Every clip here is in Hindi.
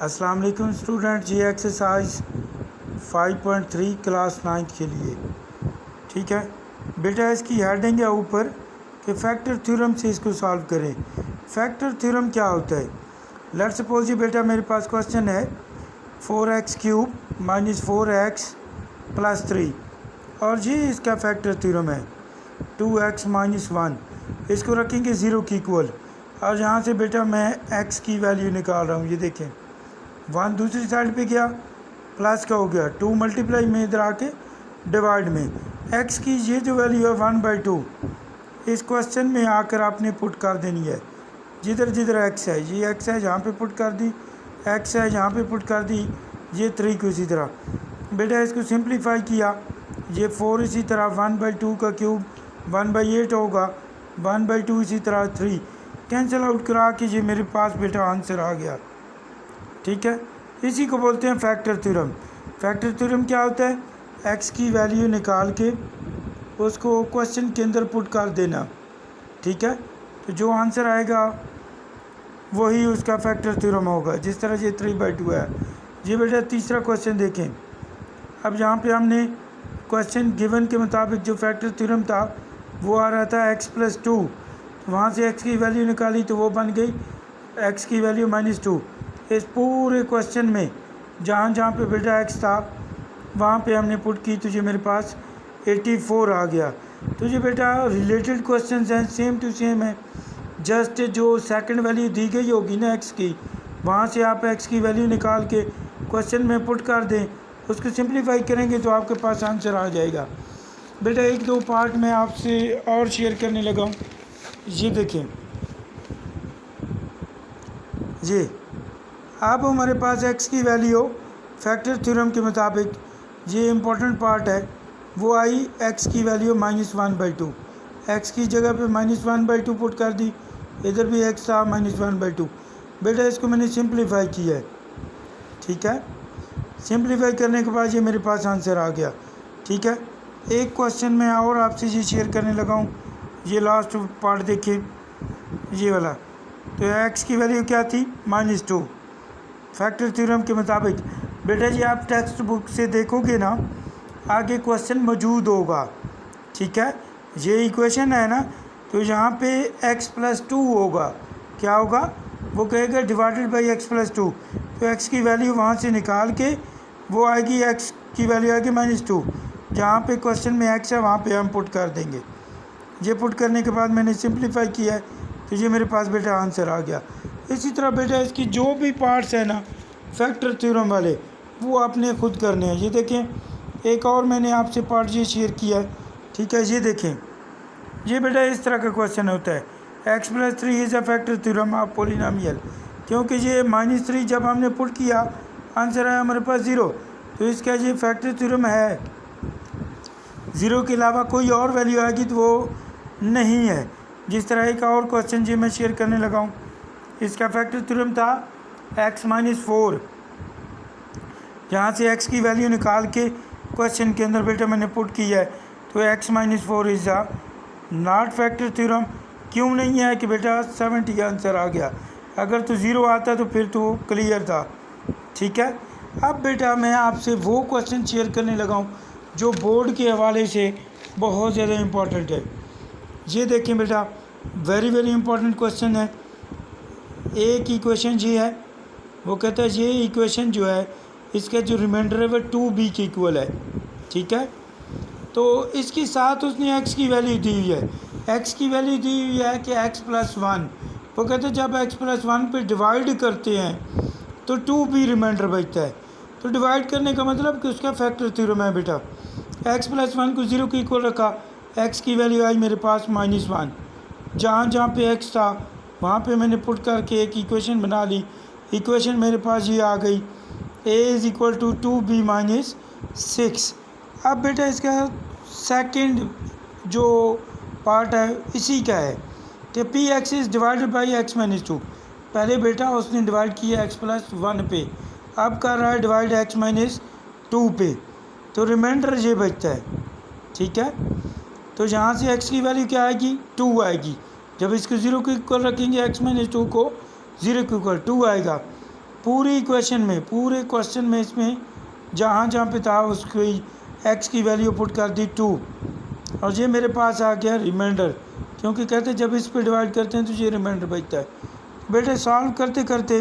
अस्सलाम वालेकुम स्टूडेंट, ये एक्सरसाइज 5.3 क्लास 9 के लिए ठीक है बेटा। इसकी हेडिंग है ऊपर कि फैक्टर थ्योरम से इसको सॉल्व करें। फैक्टर थ्योरम क्या होता है? लेट्स सपोज जी बेटा मेरे पास क्वेश्चन है 4x³ - 4x + 3 और जी इसका फैक्टर थ्योरम है 2x - 1। इसको रखेंगे 0 की इक्वल और यहाँ से बेटा मैं x की वैल्यू निकाल रहा हूँ। ये देखें 1 दूसरी साइड पे गया प्लस का हो गया 2 मल्टीप्लाई में इधर आके डिवाइड में x की ये जो वैल्यू है 1/2 इस क्वेश्चन में आकर आपने पुट कर देनी है। जिधर जिधर x है ये x है, जहाँ पे पुट कर दी, x है यहाँ पे पुट कर दी, ये 3 को इसी तरह बेटा इसको सिंप्लीफाई किया। ये 4 इसी तरह 1/2 का क्यूब 1/8 होगा, 1/2 इसी तरह 3 कैंसिल आउट करा के ये मेरे पास बेटा आंसर आ गया। ठीक है, इसी को बोलते हैं फैक्टर थ्योरम। फैक्टर थ्योरम क्या होता है? x की वैल्यू निकाल के उसको क्वेश्चन के अंदर पुट कर देना। ठीक है, तो जो आंसर आएगा वही उसका फैक्टर थ्योरम होगा। जिस तरह ये 3/2 है। ये बेटा तीसरा क्वेश्चन देखें। अब यहाँ पे हमने क्वेश्चन गिवन के मुताबिक जो फैक्टर थ्योरम था वो आ रहा था x + 2, वहाँ से x की वैल्यू निकाली तो वो बन गई x की वैल्यू -2। इस पूरे क्वेश्चन में जहाँ जहाँ पे बेटा x था वहाँ पे हमने पुट की तो ये मेरे पास 84 आ गया। तो ये बेटा रिलेटेड क्वेश्चंस हैं, सेम टू सेम है। जस्ट जो सेकंड वैल्यू दी गई होगी ना x की, वहाँ से आप x की वैल्यू निकाल के क्वेश्चन में पुट कर दें, उसको सिंप्लीफाई करेंगे तो आपके पास आंसर आ जाएगा। बेटा एक दो पार्ट में आपसे और शेयर करने लगा हूँ। ये देखें, ये अब हमारे पास x की वैल्यू फैक्टर थ्योरम के मुताबिक ये इम्पोर्टेंट पार्ट है, वो आई x की वैल्यू -1/2। x की जगह पे -1/2 पुट कर दी, इधर भी x था -1/2। बेटा इसको मैंने सिंप्लीफाई किया है। ठीक है, सिंप्लीफाई करने के बाद ये मेरे पास आंसर आ गया। ठीक है, एक क्वेश्चन में और आपसे ये शेयर करने लगा हूँ। ये लास्ट पार्ट देखिए, ये वाला। तो x की वैल्यू क्या थी? -2 फैक्टर थ्योरम के मुताबिक। बेटा जी आप टेक्स्ट बुक से देखोगे ना, आगे क्वेश्चन मौजूद होगा। ठीक है, ये इक्वेशन है ना, तो यहाँ पे x + 2 होगा। क्या होगा? वो कहेगा डिवाइडेड बाई x + 2। तो x की वैल्यू वहाँ से निकाल के वो आएगी, x की वैल्यू आएगी -2। जहाँ पे क्वेश्चन में x है वहाँ पे हम पुट कर देंगे। ये पुट करने के बाद मैंने सिंप्लीफाई किया है तो ये मेरे पास बेटा आंसर आ गया। इसी तरह बेटा इसकी जो भी पार्ट्स हैं ना फैक्टर थ्योरम वाले, वो आपने खुद करने हैं। ये देखें, एक और मैंने आपसे पार्ट ये शेयर किया है। ठीक है, ये देखें, ये बेटा इस तरह का क्वेश्चन होता है x + 3 is a factor theorem of polynomial. क्योंकि ये -3 जब हमने पुट किया आंसर आया हमारे पास 0, तो इसका ये फैक्टर थ्योरम है। 0 के अलावा कोई और वैल्यू आएगी तो वो नहीं है। जिस तरह एक और क्वेश्चन जी मैं शेयर करने लगा हूँ, इसका फैक्टर थ्योरम था x - 4। यहाँ से x की वैल्यू निकाल के क्वेश्चन के अंदर बेटा मैंने पुट किया है, तो x - 4 is a not factor theorem. क्यों नहीं है कि बेटा 70 आंसर आ गया। अगर तो 0 आता तो फिर तो क्लियर था। ठीक है, अब बेटा मैं आपसे वो क्वेश्चन शेयर करने लगा हूँ जो बोर्ड के हवाले से बहुत ज़्यादा इम्पोर्टेंट है। ये देखें बेटा, वेरी वेरी इंपॉर्टेंट क्वेश्चन है। एक इक्वेशन जी है, वो कहता है ये इक्वेशन जो है इसका जो रिमाइंडर है वो 2b के इक्वल है। ठीक है, तो इसके साथ उसने x की वैल्यू दी हुई है। x की वैल्यू दी हुई है कि x + 1। वो कहते हैं जब x + 1 पे डिवाइड करते हैं तो 2b रिमाइंडर बचता है। तो डिवाइड करने का मतलब कि उसका फैक्टर थ्योरम है बेटा। x + 1 को 0 के इक्वल रखा, x की वैल्यू आई मेरे पास -1। जहाँ जहाँ पे x था वहाँ पे मैंने पुट करके एक इक्वेशन बना ली। इक्वेशन मेरे पास ये आ गई, a = 2b - 6। अब बेटा इसका सेकंड जो पार्ट है इसी का है कि px is divided by x - 2। पहले बेटा उसने डिवाइड किया x + 1 पे, अब कर रहा है डिवाइड x - 2 पे, तो रिमाइंडर ये बचता है। ठीक है, तो यहाँ से x की वैल्यू क्या आएगी? 2 आएगी। जब इसको 0 के इक्वल रखेंगे x - 2 को 0 के इक्वल 2 आएगा। पूरे क्वेश्चन में इसमें जहाँ जहाँ पे था उसको एक्स की वैल्यू पुट कर दी 2, और ये मेरे पास आ गया रिमाइंडर, क्योंकि कहते हैं जब इस पे डिवाइड करते हैं तो ये रिमाइंडर बचता है। बेटे सॉल्व करते करते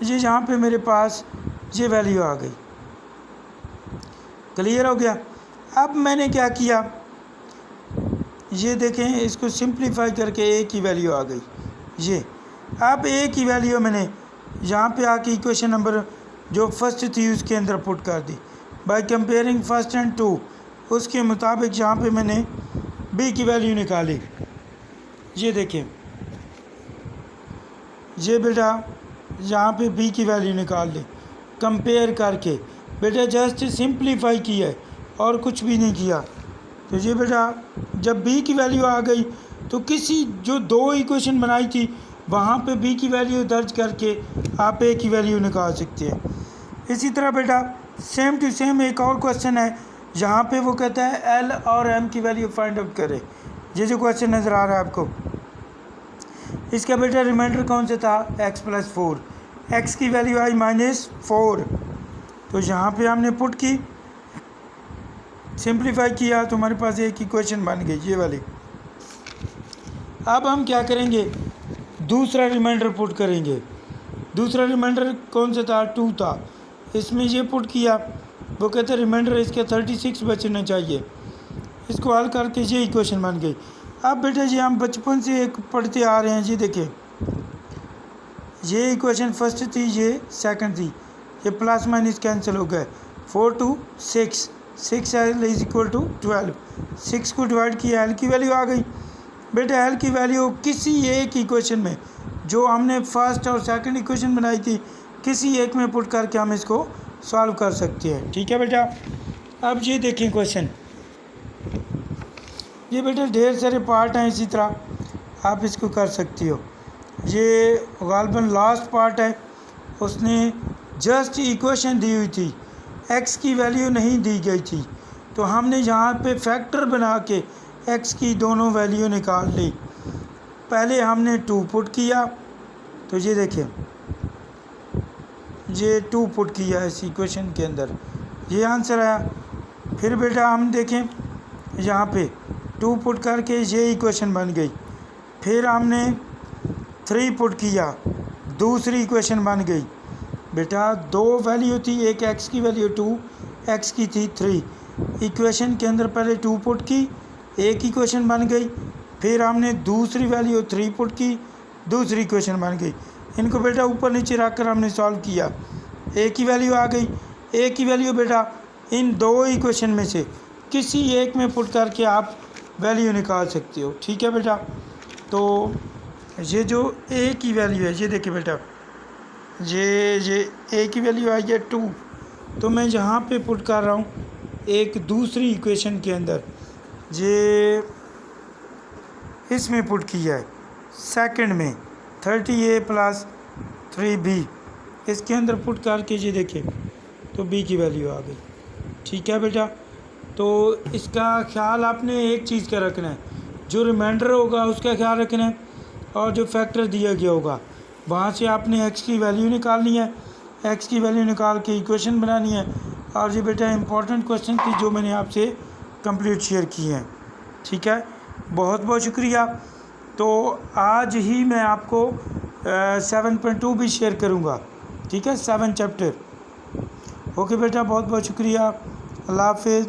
ये यहाँ पे मेरे पास ये वैल्यू आ गई। क्लियर हो गया। अब मैंने क्या किया, ये देखें, इसको सिंप्लीफाई करके ए की वैल्यू आ गई ये। अब ए की वैल्यू मैंने यहाँ पे आके इक्वेशन नंबर जो फर्स्ट थी उसके अंदर पुट कर दी बाय कंपेयरिंग फर्स्ट एंड 2। उसके मुताबिक यहाँ पे मैंने बी की वैल्यू निकाली। ये देखें, ये बेटा यहाँ पे बी की वैल्यू निकाल ली कंपेयर करके। बेटा जस्ट सिंप्लीफाई किया है और कुछ भी नहीं किया। तो ये बेटा जब बी की वैल्यू आ गई तो किसी जो 2 इक्वेशन बनाई थी वहाँ पे बी की वैल्यू दर्ज करके आप ए की वैल्यू निकाल सकते हैं। इसी तरह बेटा सेम टू सेम एक और क्वेश्चन है, यहाँ पे वो कहता है एल और एम की वैल्यू फाइंड आउट करें। ये जो क्वेश्चन नज़र आ रहा है आपको, इसका बेटा रिमाइंडर कौन सा था, x + 4। x की वैल्यू आई -4, तो यहाँ पे हमने पुट की, सिंप्लीफाई किया तो हमारे पास एक इक्वेशन बन गई ये वाली। अब हम क्या करेंगे, दूसरा रिमाइंडर पुट करेंगे। दूसरा रिमाइंडर कौन सा था, 2 था। इसमें ये पुट किया, वो कहते रिमाइंडर इसके 36 बचना चाहिए। इसको हल करके ये इक्वेशन बन गई। अब बेटा ये हम बचपन से एक पढ़ते आ रहे हैं, ये देखिए, ये इक्वेशन फर्स्ट थी, ये सेकंड थी, ये प्लस माइनस कैंसिल हो गए। 4 to 6, 6L = 12। 6 को डिवाइड किया, एल की वैल्यू आ गई। बेटा एल की वैल्यू किसी एक इक्वेशन में, जो हमने फर्स्ट और सेकंड इक्वेशन बनाई थी, किसी एक में पुट करके हम इसको सॉल्व कर सकते हैं। ठीक है बेटा। अब ये देखें क्वेश्चन, ये बेटा ढेर सारे पार्ट हैं, इसी तरह आप इसको कर सकती हो। ये गालबन लास्ट पार्ट है, उसने जस्ट इक्वेशन दी हुई थी, एक्स की वैल्यू नहीं दी गई थी, तो हमने यहाँ पे फैक्टर बना के एक्स की दोनों वैल्यू निकाल ली। पहले हमने 2 पुट किया, तो ये देखें, ये 2 पुट किया इस इक्वेशन के अंदर, ये आंसर आया। फिर बेटा हम देखें, यहाँ पे 2 पुट करके ये इक्वेशन बन गई। फिर हमने 3 पुट किया, दूसरी इक्वेशन बन गई। बेटा 2 वैल्यू थी, एक एक्स की वैल्यू 2, एक्स की थी 3। इक्वेशन के अंदर पहले 2 पुट की, एक इक्वेशन बन गई। फिर हमने दूसरी वैल्यू 3 पुट की, दूसरी इक्वेशन बन गई। इनको बेटा ऊपर नीचे रख कर हमने सॉल्व किया, ए की वैल्यू आ गई। ए की वैल्यू बेटा इन 2 इक्वेशन में से किसी एक में पुट करके आप वैल्यू निकाल सकते हो। ठीक है बेटा। तो ये जो ए की वैल्यू है, ये देखिए बेटा, ये ए की वैल्यू आई है 2, तो मैं यहाँ पे पुट कर रहा हूँ एक दूसरी इक्वेशन के अंदर, ये इसमें पुट किया है सेकंड में 30A + 3B, इसके अंदर पुट करके ये देखिए तो बी की वैल्यू आ गई। ठीक है बेटा। तो इसका ख्याल आपने एक चीज़ का रखना है, जो रिमाइंडर होगा उसका ख्याल रखना है, और जो फैक्टर दिया गया होगा वहाँ से आपने एक्स की वैल्यू निकालनी है, एक्स की वैल्यू निकाल के इक्वेशन बनानी है। और ये बेटा इंपॉर्टेंट क्वेश्चन थी जो मैंने आपसे कंप्लीट शेयर की हैं। ठीक है, बहुत बहुत शुक्रिया। तो आज ही मैं आपको 7.2 भी शेयर करूँगा। ठीक है, 7 चैप्टर। ओके बेटा, बहुत बहुत शुक्रिया। अल्लाह हाफिज़।